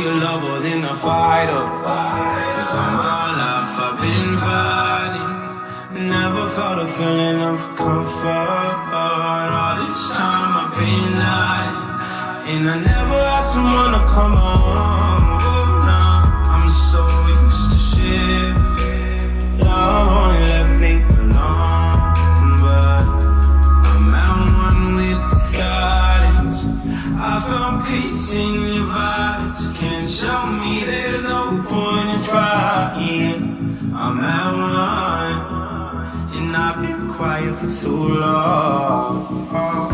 a lover than a fighter. Cause all my life I've been fighting. Never felt a feeling of comfort. All this time I've been hiding, and I never had someone to come home. Now I'm so used to shit. Love only left me alone, but I'm at one with the silence. I found peace in your vibes. Can't show me there's no point in trying. I'm at one, and I've been quiet for too long.